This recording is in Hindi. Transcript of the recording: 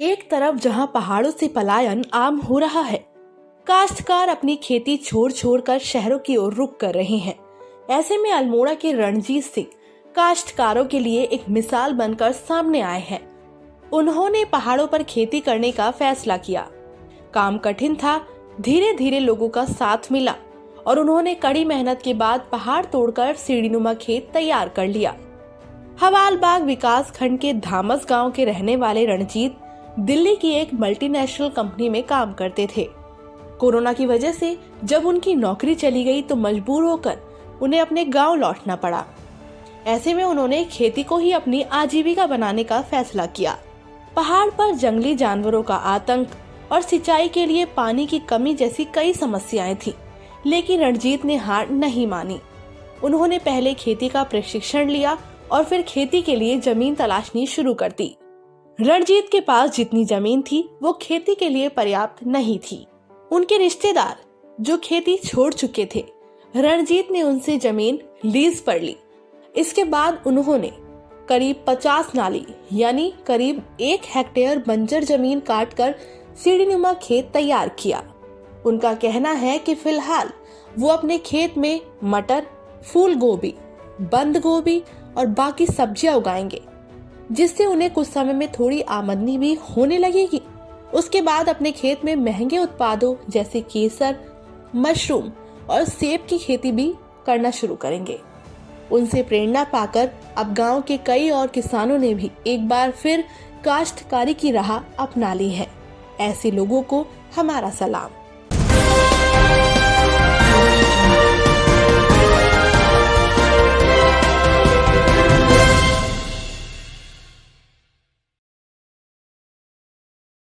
एक तरफ जहां पहाड़ों से पलायन आम हो रहा है, काश्तकार अपनी खेती छोड़ छोड़ कर शहरों की ओर रुख कर रहे हैं। ऐसे में अल्मोड़ा के रणजीत सिंह काश्तकारों के लिए एक मिसाल बनकर सामने आए हैं। उन्होंने पहाड़ों पर खेती करने का फैसला किया। काम कठिन था, धीरे धीरे लोगों का साथ मिला और उन्होंने कड़ी मेहनत के बाद पहाड़ तोड़कर सीढ़ीनुमा खेत तैयार कर लिया। हवालबाग विकास खंड के धामस गांव के रहने वाले रणजीत दिल्ली की एक मल्टीनेशनल कंपनी में काम करते थे। कोरोना की वजह से जब उनकी नौकरी चली गई तो मजबूर होकर उन्हें अपने गांव लौटना पड़ा। ऐसे में उन्होंने खेती को ही अपनी आजीविका बनाने का फैसला किया। पहाड़ पर जंगली जानवरों का आतंक और सिंचाई के लिए पानी की कमी जैसी कई समस्याएं थी, लेकिन रणजीत ने हार नहीं मानी। उन्होंने पहले खेती का प्रशिक्षण लिया और फिर खेती के लिए जमीन तलाशनी शुरू कर दी। रणजीत के पास जितनी जमीन थी वो खेती के लिए पर्याप्त नहीं थी। उनके रिश्तेदार जो खेती छोड़ चुके थे, रणजीत ने उनसे जमीन लीज पर ली। इसके बाद उन्होंने करीब 50 नाली यानी करीब 1 हेक्टेयर बंजर जमीन काटकर सीढ़ीनुमा खेत तैयार किया। उनका कहना है कि फिलहाल वो अपने खेत में मटर, फूल गोभी, बंद गोभी और बाकी सब्जियां उगाएंगे, जिससे उन्हें कुछ समय में थोड़ी आमदनी भी होने लगेगी। उसके बाद अपने खेत में महंगे उत्पादों जैसे केसर, मशरूम और सेब की खेती भी करना शुरू करेंगे। उनसे प्रेरणा पाकर अब गांव के कई और किसानों ने भी एक बार फिर काश्तकारी की राह अपना ली है। ऐसे लोगों को हमारा सलाम।